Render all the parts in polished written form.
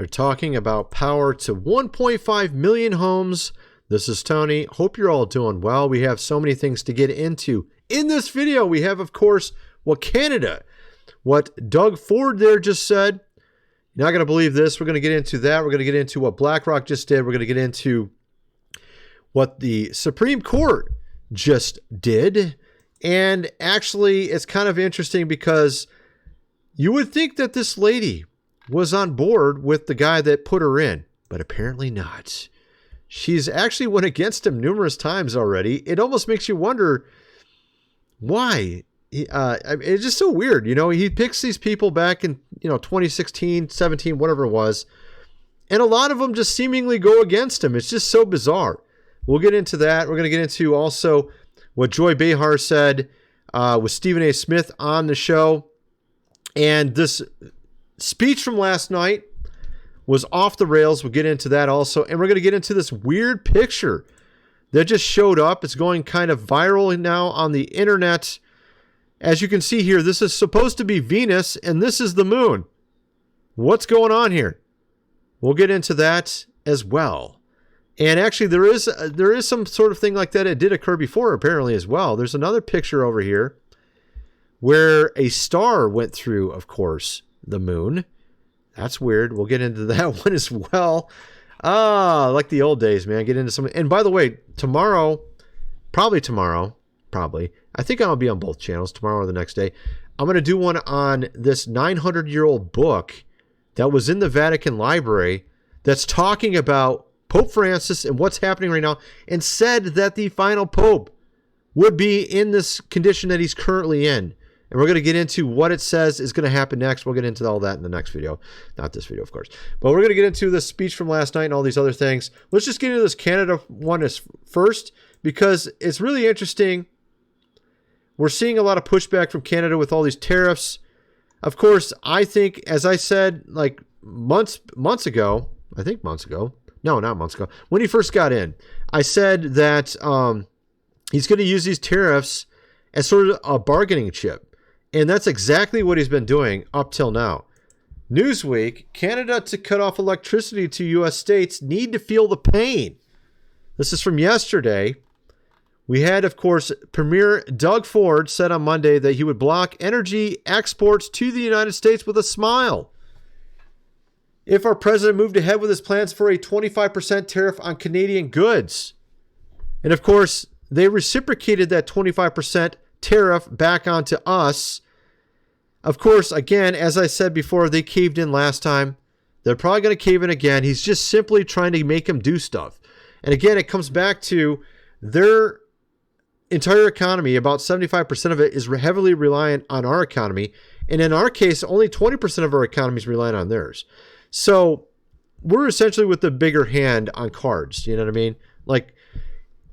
They're talking about power to 1.5 million homes. This is Tony. Hope you're all doing well. We have so many things to get into. In this video, we have, of course, what Doug Ford there just said. You're not going to believe this. We're going to get into that. We're going to get into what BlackRock just did. We're going to get into what the Supreme Court just did. And actually, it's kind of interesting because you would think that this lady was on board with the guy that put her in, but apparently not. She's actually went against him numerous times already. It almost makes you wonder why. It's just so weird. You know, he picks these people back in, 2016, 17, whatever it was. And a lot of them just seemingly go against him. It's just so bizarre. We'll get into that. We're going to get into also what Joy Behar said with Stephen A. Smith on the show. And this speech from last night was off the rails. We'll get into that also. And we're going to get into this weird picture that just showed up. It's going kind of viral now on the internet. As you can see here, this is supposed to be Venus, and this is the moon. What's going on here? We'll get into that as well. And actually, there is some sort of thing like that. It did occur before, apparently, as well. There's another picture over here where a star went through, of course, the moon. That's weird. We'll get into that one as well. Like the old days, man. Get into some. And by the way, probably tomorrow, I think I'll be on both channels, tomorrow or the next day. I'm going to do one on this 900-year-old book that was in the Vatican Library that's talking about Pope Francis and what's happening right now, and said that the final Pope would be in this condition that he's currently in. And we're going to get into what it says is going to happen next. We'll get into all that in the next video. Not this video, of course. But we're going to get into the speech from last night and all these other things. Let's just get into this Canada one first, because it's really interesting. We're seeing a lot of pushback from Canada with all these tariffs. Of course, I think, as I said, like months ago, no, not months ago, when he first got in, I said that he's going to use these tariffs as sort of a bargaining chip. And that's exactly what he's been doing up till now. Newsweek, Canada to cut off electricity to U.S. states need to feel the pain. This is from yesterday. We had, of course, Premier Doug Ford said on Monday that he would block energy exports to the United States with a smile if our president moved ahead with his plans for a 25% tariff on Canadian goods. And, of course, they reciprocated that 25% tariff back onto us. Of course, again, as I said before, they caved in last time. They're probably going to cave in again. He's just simply trying to make him do stuff. And again, it comes back to their entire economy. About 75% of it is heavily reliant on our economy. And in our case, only 20% of our economy is reliant on theirs. So we're essentially with the bigger hand on cards. You know what I mean? Like,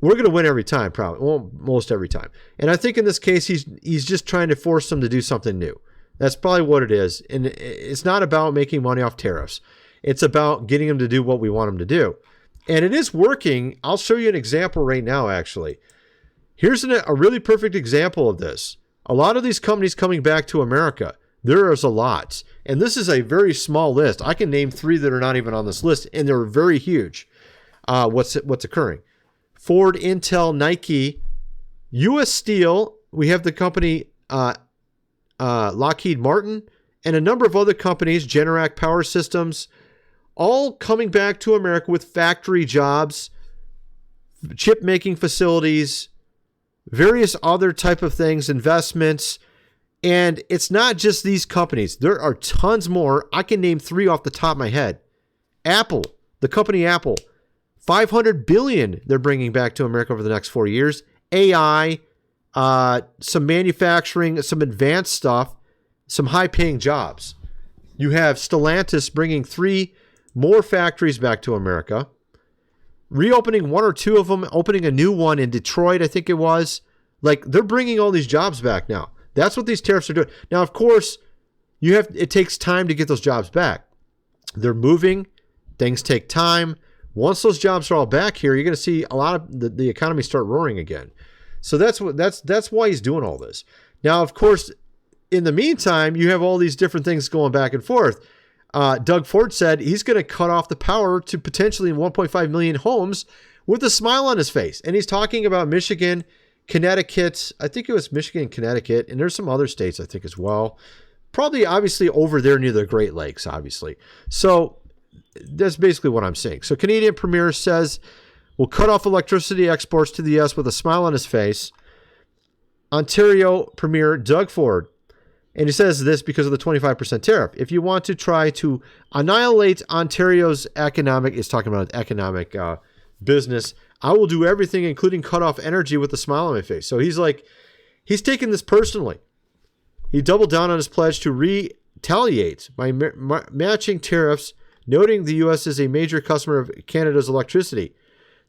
we're going to win every time, probably. Well, most every time. And I think in this case, he's just trying to force them to do something new. That's probably what it is. And it's not about making money off tariffs. It's about getting them to do what we want them to do. And it is working. I'll show you an example right now, actually. Here's a really perfect example of this. A lot of these companies coming back to America, there is a lot. And this is a very small list. I can name 3 that are not even on this list, and they're very huge. What's occurring? Ford, Intel, Nike, U.S. Steel. We have the company Lockheed Martin, and a number of other companies, Generac Power Systems, all coming back to America with factory jobs, chip making facilities, various other type of things, investments. And it's not just these companies. There are tons more. I can name 3 off the top of my head. Apple, the company Apple, $500 billion they're bringing back to America over the next 4 years. AI, some manufacturing, some advanced stuff, some high-paying jobs. You have Stellantis bringing 3 more factories back to America, reopening 1 or 2 of them, opening a new one in Detroit, I think it was. Like, they're bringing all these jobs back now. That's what these tariffs are doing. Now, of course, it takes time to get those jobs back. They're moving. Things take time. Once those jobs are all back here, you're going to see a lot of the economy start roaring again. So that's why he's doing all this. Now, of course, in the meantime, you have all these different things going back and forth. Doug Ford said he's going to cut off the power to potentially 1.5 million homes with a smile on his face. And he's talking about Michigan, Connecticut. I think it was Michigan, Connecticut, and there's some other states I think as well. Probably obviously over there near the Great Lakes, obviously. So that's basically what I'm saying. So Canadian Premier says we'll cut off electricity exports to the U.S. with a smile on his face. Ontario Premier Doug Ford, and he says this because of the 25% tariff. If you want to try to annihilate Ontario's economic, he's talking about economic business, I will do everything, including cut off energy with a smile on my face. So he's like, he's taking this personally. He doubled down on his pledge to retaliate by matching tariffs, noting the U.S. is a major customer of Canada's electricity.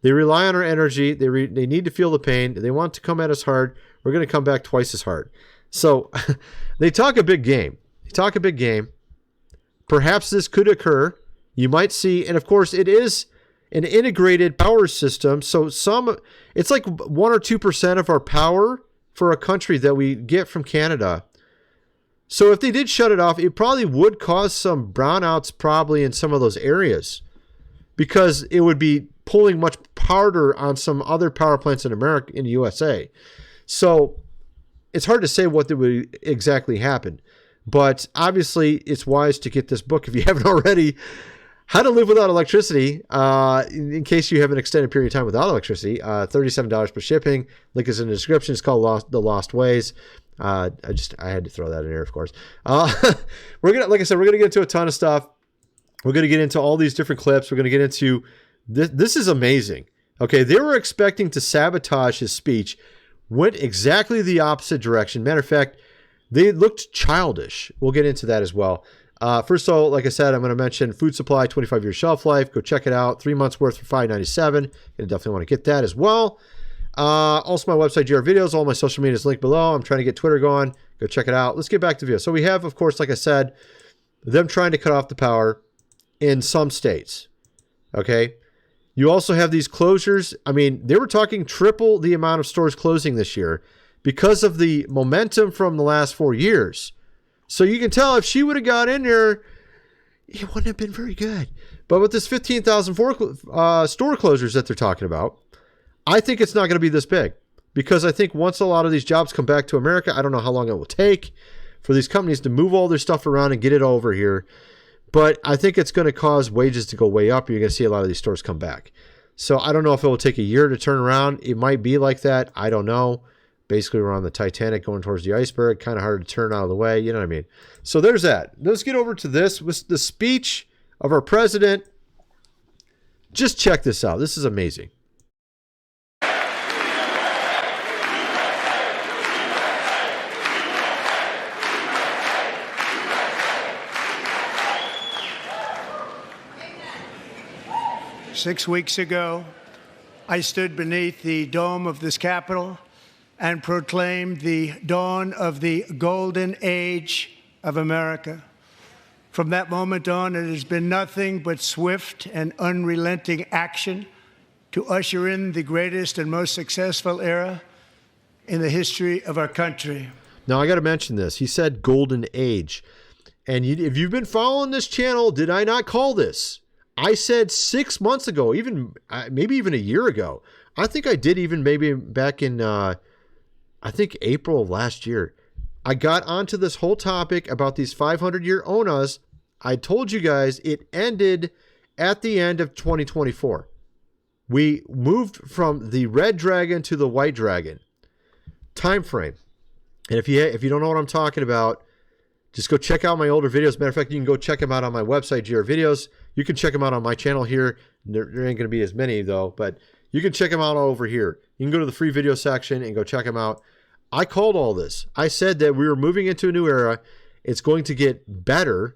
They rely on our energy. They need to feel the pain. They want to come at us hard. We're going to come back twice as hard. So they talk a big game. Perhaps this could occur. You might see, and of course it is an integrated power system. So it's like 1 or 2% of our power for a country that we get from Canada. So if they did shut it off, it probably would cause some brownouts probably in some of those areas, because it would be pulling much harder on some other power plants in America, in the USA. So it's hard to say what would exactly happen, but obviously it's wise to get this book if you haven't already. How to Live Without Electricity, in case you have an extended period of time without electricity. $37 per shipping. Link is in the description. It's called The Lost Ways. I had to throw that in there, of course. We're gonna, like I said, we're gonna get into a ton of stuff. We're gonna get into all these different clips. We're gonna get into this. This is amazing. Okay, they were expecting to sabotage his speech. Went exactly the opposite direction. Matter of fact, they looked childish. We'll get into that as well. First of all, like I said, I'm going to mention Food Supply, 25-year shelf life. Go check it out. 3 months worth for $5.97. You're going to definitely want to get that as well. Also, my website, GR Videos. All my social media is linked below. I'm trying to get Twitter going. Go check it out. Let's get back to video. So we have, of course, like I said, them trying to cut off the power in some states. Okay. You also have these closures. I mean, they were talking triple the amount of stores closing this year because of the momentum from the last 4 years. So you can tell if she would have got in there, it wouldn't have been very good. But with this 15,000 store closures that they're talking about, I think it's not going to be this big, because I think once a lot of these jobs come back to America, I don't know how long it will take for these companies to move all their stuff around and get it over here. But I think it's going to cause wages to go way up. You're going to see a lot of these stores come back. So I don't know if it will take a year to turn around. It might be like that. I don't know. Basically, we're on the Titanic going towards the iceberg. Kind of hard to turn out of the way. You know what I mean? So there's that. Let's get over to this. With the speech of our president. Just check this out. This is amazing. 6 weeks ago, I stood beneath the dome of this Capitol and proclaimed the dawn of the golden age of America. From that moment on, it has been nothing but swift and unrelenting action to usher in the greatest and most successful era in the history of our country. Now, I got to mention this. He said golden age. And if you've been following this channel, did I not call this? I said 6 months ago, maybe even a year ago. I think I did even maybe back in, I think April of last year. I got onto this whole topic about these 500-year ONAs. I told you guys it ended at the end of 2024. We moved from the red dragon to the white dragon time frame. And if you don't know what I'm talking about, just go check out my older videos. Matter of fact, you can go check them out on my website, GR Videos. You can check them out on my channel here. There ain't going to be as many, though, but you can check them out over here. You can go to the free video section and go check them out. I called all this. I said that we were moving into a new era. It's going to get better,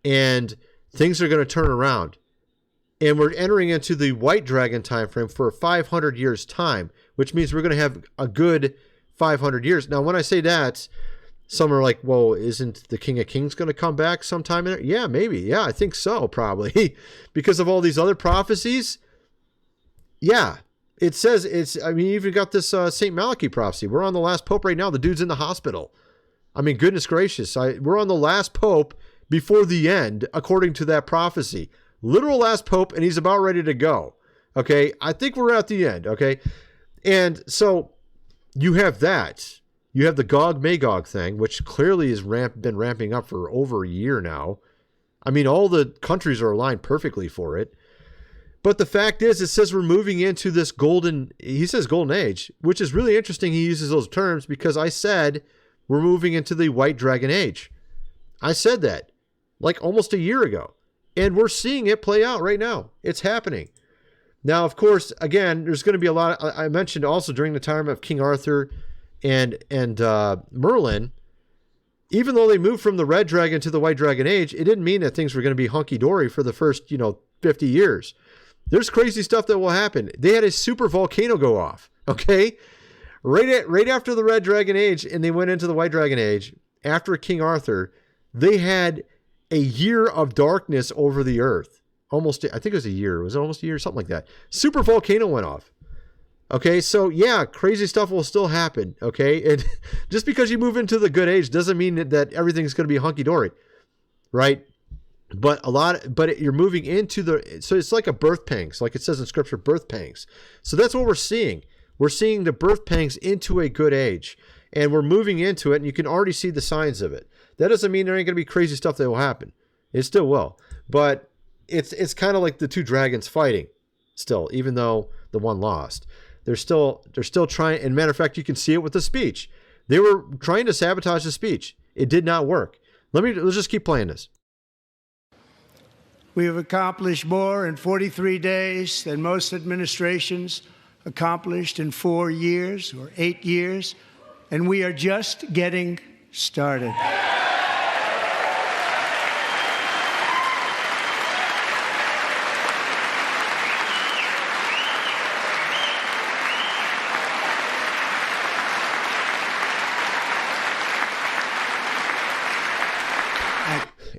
and things are going to turn around. And we're entering into the white dragon time frame for 500 years' time, which means we're going to have a good 500 years. Now, when I say that, some are like, well, isn't the King of Kings going to come back sometime in it? Yeah, maybe. Yeah, I think so, probably. Because of all these other prophecies. Yeah, it says I mean, you even got this St. Malachi prophecy. We're on the last pope right now. The dude's in the hospital. I mean, goodness gracious. We're on the last pope. before the end, according to that prophecy. Literal last pope, and he's about ready to go. Okay, I think we're at the end. Okay, and so you have that. You have the Gog-Magog thing, which clearly has been ramping up for over a year now. I mean, all the countries are aligned perfectly for it. But the fact is, it says we're moving into this he says golden age, which is really interesting. He uses those terms because I said we're moving into the white dragon age. I said that like almost a year ago. And we're seeing it play out right now. It's happening. Now, of course, again, there's going to be a lot. I mentioned also during the time of King Arthur and Merlin, even though they moved from the red dragon to the white dragon age, it didn't mean that things were going to be hunky-dory for the first, 50 years. There's crazy stuff that will happen. They had a super volcano go off, okay? Right after the red dragon age, and they went into the white dragon age, after King Arthur, they had a year of darkness over the earth. Almost, I think it was a year. Was it almost a year? Something like that. Super volcano went off. Okay, so yeah, crazy stuff will still happen. Okay, and just because you move into the good age doesn't mean that everything's going to be hunky-dory, right? But you're moving into so it's like a birth pangs, like it says in scripture, birth pangs. So that's what we're seeing. We're seeing the birth pangs into a good age, and we're moving into it, and you can already see the signs of it. That doesn't mean there ain't going to be crazy stuff that will happen. It still will. But it's kind of like the two dragons fighting still, even though the one lost. They're still trying. And matter of fact, you can see it with the speech. They were trying to sabotage the speech. It did not work. Let's just keep playing this. We have accomplished more in 43 days than most administrations accomplished in 4 years or 8 years. And we are just getting started.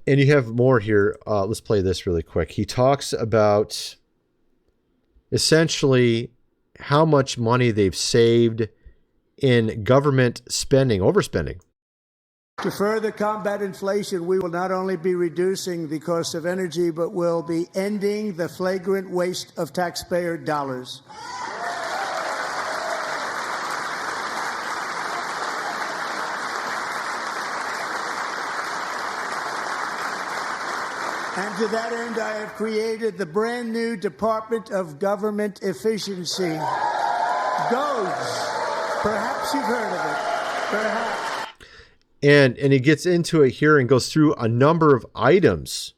And you have more here. Let's play this really quick. He talks about essentially how much money they've saved in government spending, overspending. To further combat inflation, we will not only be reducing the cost of energy, but will be ending the flagrant waste of taxpayer dollars. And to that end, I have created the brand new Department of Government Efficiency. GOES. Perhaps you've heard of it. Perhaps. And he gets into it here and goes through a number of items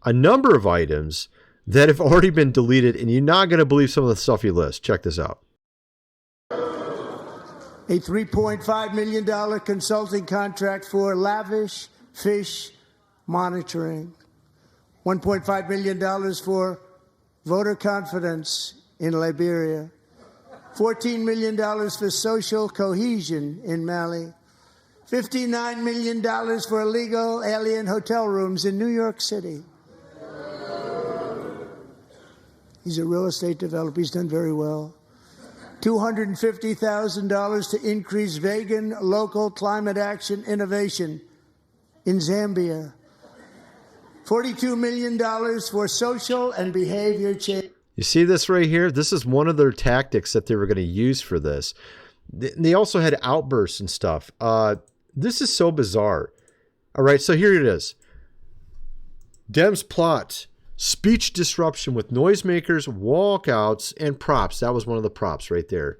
that have already been deleted, and you're not going to believe some of the stuff he lists. Check this out. A $3.5 million consulting contract for lavish fish monitoring. $1.5 million for voter confidence in Liberia. $14 million for social cohesion in Mali. $59 million for illegal alien hotel rooms in New York City. He's a real estate developer. He's done very well. $250,000 to increase vegan local climate action innovation in Zambia. $42 million for social and behavior change. You see this right here? This is one of their tactics that they were going to use for this. They also had outbursts and stuff. This is so bizarre. All right, so here it is. Dems plot speech disruption with noisemakers, walkouts, and props. That was one of the props right there,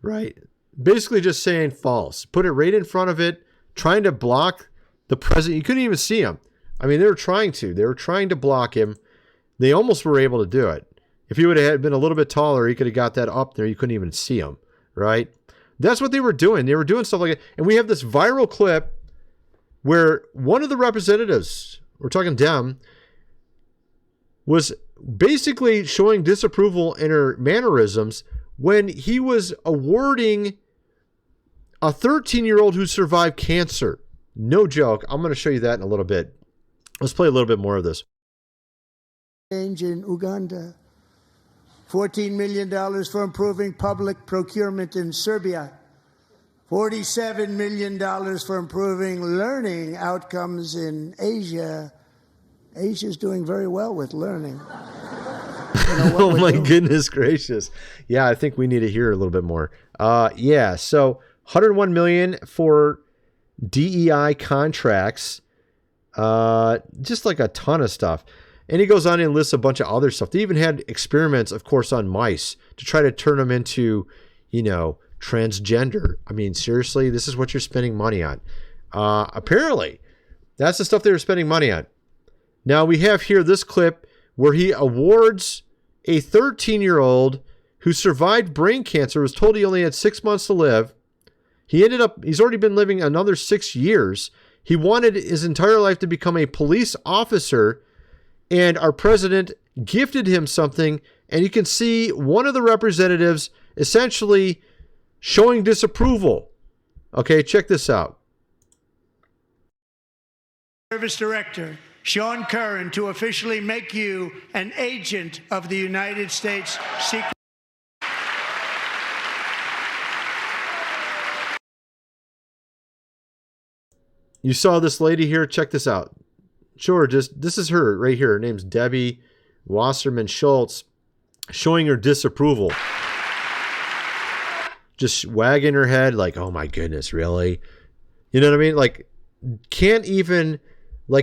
right? Basically just saying false. Put it right in front of it, trying to block the president. You couldn't even see him. I mean, they were trying to block him. They almost were able to do it. If he would have been a little bit taller, he could have got that up there. You couldn't even see him, right? That's what they were doing. They were doing stuff like that. And we have this viral clip where one of the representatives, we're talking Dem, was basically showing disapproval in her mannerisms when he was awarding a 13-year-old who survived cancer. No joke. I'm going to show you that in a little bit. Let's play a little bit more of this. Change in Uganda. $14 million for improving public procurement in Serbia. $47 million for improving learning outcomes in Asia. Asia's doing very well with learning. Oh my goodness gracious. Yeah, I think we need to hear a little bit more. Yeah, so 101 million for DEI contracts. Just like a ton of stuff. And he goes on and lists a bunch of other stuff. They even had experiments, of course, on mice to try to turn them into, transgender. I mean, seriously, this is what you're spending money on. Apparently, that's the stuff they were spending money on. Now, we have here this clip where he awards a 13-year-old who survived brain cancer, was told he only had 6 months to live. He's already been living another 6 years. He wanted his entire life to become a police officer, and our president gifted him something, and you can see one of the representatives essentially showing disapproval. Okay, check this out. Service Director Sean Curran to officially make you an agent of the United States Secret. You saw this lady here. Check this out. Sure, this is her right here. Her name's Debbie Wasserman Schultz, showing her disapproval. Just wagging her head like, oh my goodness, really? You know what I mean? Like, can't even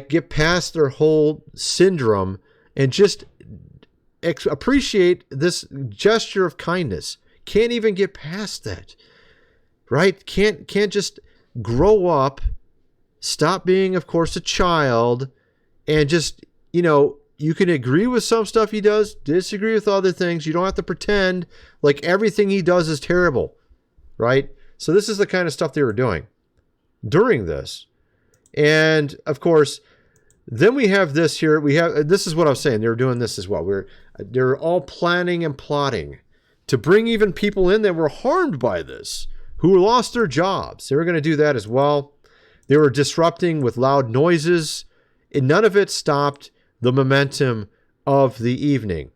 get past their whole syndrome and just appreciate this gesture of kindness. Can't even get past that, right? Can't just grow up, stop being, of course, a child, and just, you can agree with some stuff he does, disagree with other things. You don't have to pretend like everything he does is terrible, right? So this is the kind of stuff they were doing during this. And of course, then we have this here. This is what I was saying. They were doing this as well. They're all planning and plotting to bring even people in that were harmed by this, who lost their jobs. They were going to do that as well. They were disrupting with loud noises, and none of it stopped the momentum of the evening.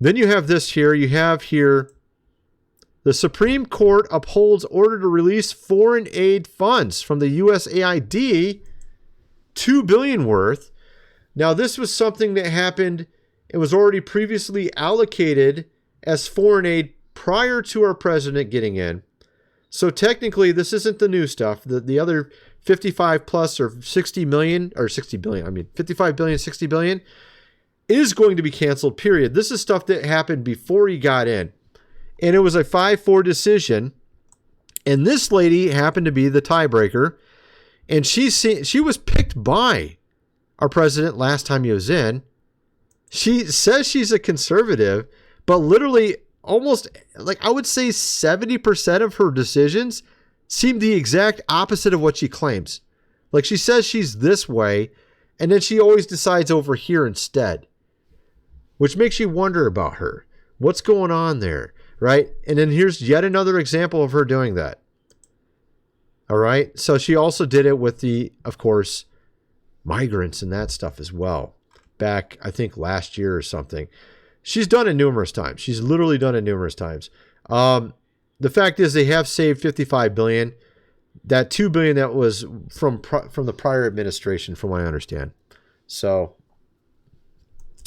Then you have this here. You have here, the Supreme Court upholds order to release foreign aid funds from the USAID, $2 billion worth. Now, this was something that happened. It was already previously allocated as foreign aid prior to our president getting in. So technically, this isn't the new stuff. The other 55 plus or 60 million, or 60 billion, 55 billion, 60 billion is going to be canceled, period. This is stuff that happened before he got in. And it was a 5-4 decision. And this lady happened to be the tiebreaker. And she was picked by our president last time he was in. She says she's a conservative, but literally almost, I would say 70% of her decisions seem the exact opposite of what she claims. Like, she says she's this way, and then she always decides over here instead, which makes you wonder about her. What's going on there, right? And then here's yet another example of her doing that. All right. So she also did it with the, of course, migrants and that stuff as well. Back, I think, last year or something. She's done it numerous times. She's literally done it numerous times. The fact is, they have saved $55 billion. That $2 billion that was from the prior administration, from what I understand. So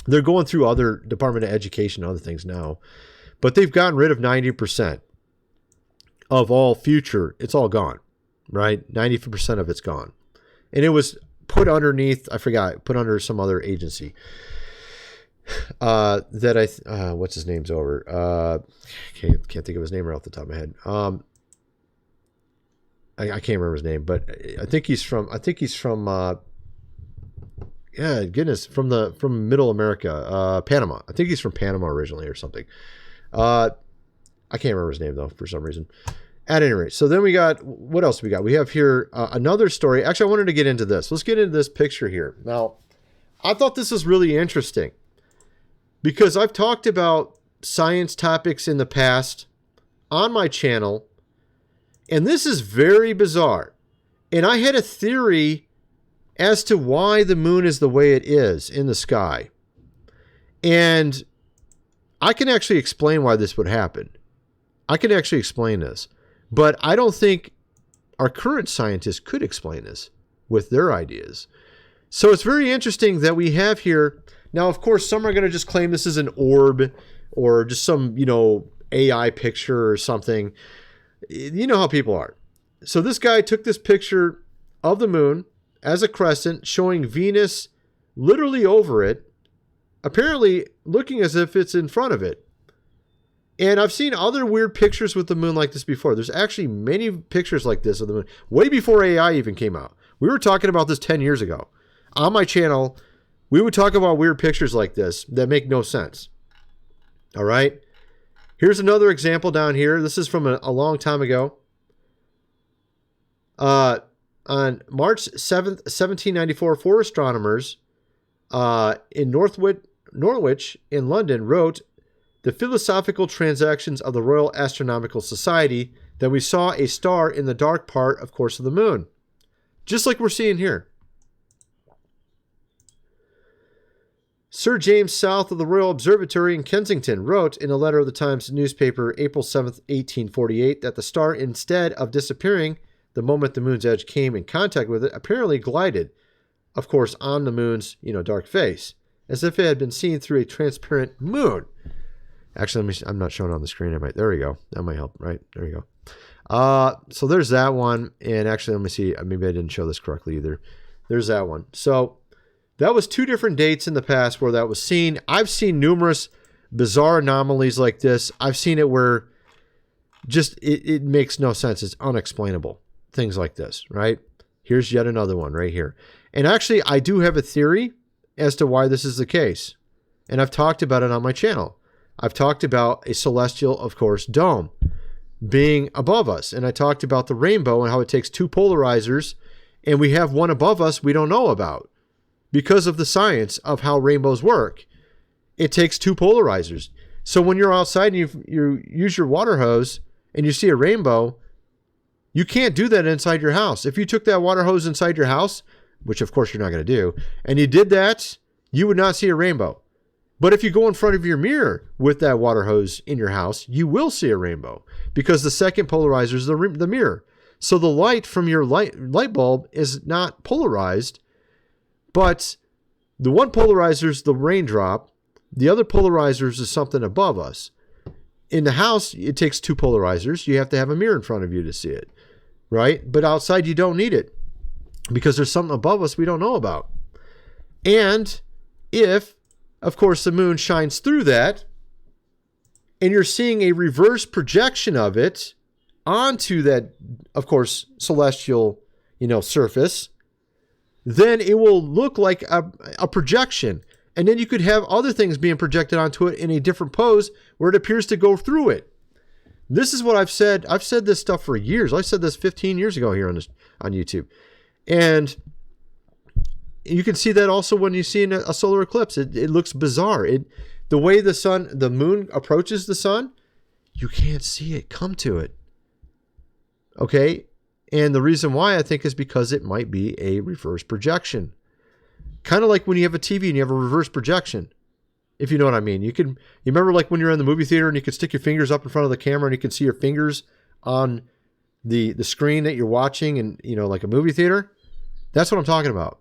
they're going through other Department of Education and other things now, but they've gotten rid of 90% of all future. It's all gone, right? 90% of it's gone, and it was put underneath. I forgot. Put under some other agency. What's his name's over? Can't think of his name right off the top of my head. I can't remember his name, but I think he's from from Middle America, Panama. I think he's from Panama originally or something. I can't remember his name though, for some reason. At any rate, so then we got, what else we got? We have here another story. Actually, I wanted to get into this. Let's get into this picture here. Now, I thought this was really interesting, because I've talked about science topics in the past on my channel, and this is very bizarre. And I had a theory as to why the moon is the way it is in the sky. And I can actually explain why this would happen. I can actually explain this. But I don't think our current scientists could explain this with their ideas. So it's very interesting that we have here. Now, of course, some are going to just claim this is an orb or just some, AI picture or something. You know how people are. So this guy took this picture of the moon as a crescent showing Venus literally over it, apparently looking as if it's in front of it. And I've seen other weird pictures with the moon like this before. There's actually many pictures like this of the moon, way before AI even came out. We were talking about this 10 years ago. On my channel, we would talk about weird pictures like this that make no sense. All right. Here's another example down here. This is from a long time ago. On March 7th, 1794, four astronomers in Norwich in London wrote the Philosophical Transactions of the Royal Astronomical Society that we saw a star in the dark part, of course, of the moon. Just like we're seeing here. Sir James South of the Royal Observatory in Kensington wrote in a letter of the Times newspaper April 7th, 1848, that the star, instead of disappearing the moment the moon's edge came in contact with it, apparently glided, of course, on the moon's, dark face, as if it had been seen through a transparent moon. Actually, I'm not showing it on the screen. There we go. That might help, right? There you go. So there's that one. And actually, let me see. Maybe I didn't show this correctly either. There's that one. So that was two different dates in the past where that was seen. I've seen numerous bizarre anomalies like this. I've seen it where just it makes no sense. It's unexplainable. Things like this, right? Here's yet another one right here. And actually, I do have a theory as to why this is the case. And I've talked about it on my channel. I've talked about a celestial, of course, dome being above us. And I talked about the rainbow and how it takes two polarizers. And we have one above us we don't know about. Because of the science of how rainbows work, it takes two polarizers. So when you're outside and you use your water hose and you see a rainbow, you can't do that inside your house. If you took that water hose inside your house, which of course you're not going to do, and you did that, you would not see a rainbow. But if you go in front of your mirror with that water hose in your house, you will see a rainbow because the second polarizer is the mirror. So the light from your light bulb is not polarized. But the one polarizer is the raindrop. The other polarizer is something above us. In the house, it takes two polarizers. You have to have a mirror in front of you to see it, right? But outside, you don't need it because there's something above us we don't know about. And if, of course, the moon shines through that and you're seeing a reverse projection of it onto that, of course, celestial, surface, then it will look like a projection. And then you could have other things being projected onto it in a different pose where it appears to go through it. This is what I've said. I've said this stuff for years. I said this 15 years ago here on YouTube. And you can see that also when you see a solar eclipse. It looks bizarre. The way the moon approaches the sun, you can't see it come to it. Okay? And the reason why I think is because it might be a reverse projection. Kind of like when you have a TV and you have a reverse projection, if you know what I mean. You remember like when you're in the movie theater and you could stick your fingers up in front of the camera and you can see your fingers on the screen that you're watching and, like a movie theater? That's what I'm talking about.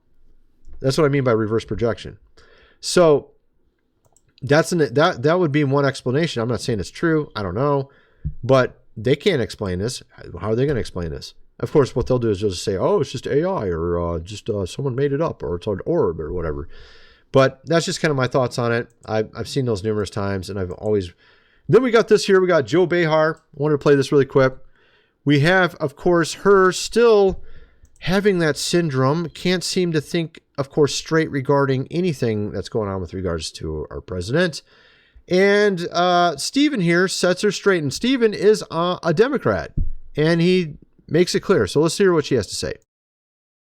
That's what I mean by reverse projection. So that would be one explanation. I'm not saying it's true. I don't know. But they can't explain this. How are they going to explain this? Of course, what they'll do is they'll just say, oh, it's just AI or just someone made it up or it's an orb or whatever. But that's just kind of my thoughts on it. I've seen those numerous times and I've always... Then we got this here. We got Joy Behar. I wanted to play this really quick. We have, of course, her still having that syndrome. Can't seem to think, of course, straight regarding anything that's going on with regards to our president. And Stephen here sets her straight. And Stephen is a Democrat. And he makes it clear. So let's hear what she has to say.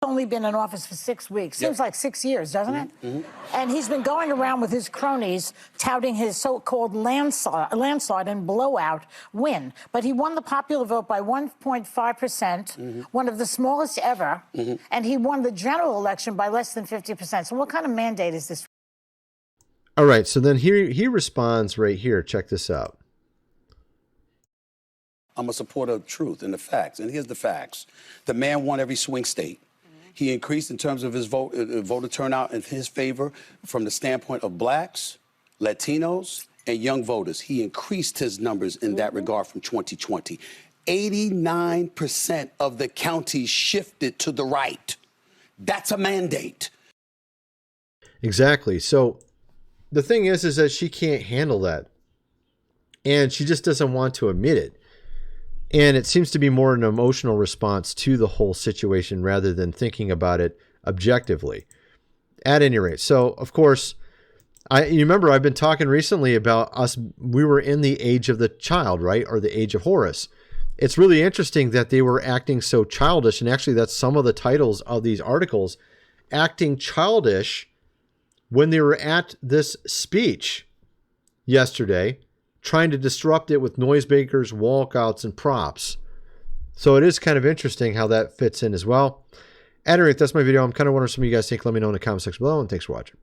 Only been in office for 6 weeks. Seems like 6 years, doesn't it? And he's been going around with his cronies touting his so-called landslide and blowout win. But he won the popular vote by 1.5%, one of the smallest ever, and he won the general election by less than 50%. So what kind of mandate is this? All right, so then he responds right here. Check this out. I'm a supporter of truth and the facts. And here's the facts. The man won every swing state. He increased in terms of his voter turnout in his favor from the standpoint of blacks, Latinos, and young voters. He increased his numbers in that regard from 2020. 89% of the counties shifted to the right. That's a mandate. Exactly. So the thing is that she can't handle that. And she just doesn't want to admit it. And it seems to be more an emotional response to the whole situation rather than thinking about it objectively. At any rate, so of course, you remember I've been talking recently about us. We were in the age of the child, right? Or the age of Horus. It's really interesting that they were acting so childish. And actually, that's some of the titles of these articles, acting childish when they were at this speech yesterday, trying to disrupt it with noisemakers, walkouts, and props. So it is kind of interesting how that fits in as well. At any rate, that's my video. I'm kind of wondering what some of you guys think. Let me know in the comment section below, and thanks for watching.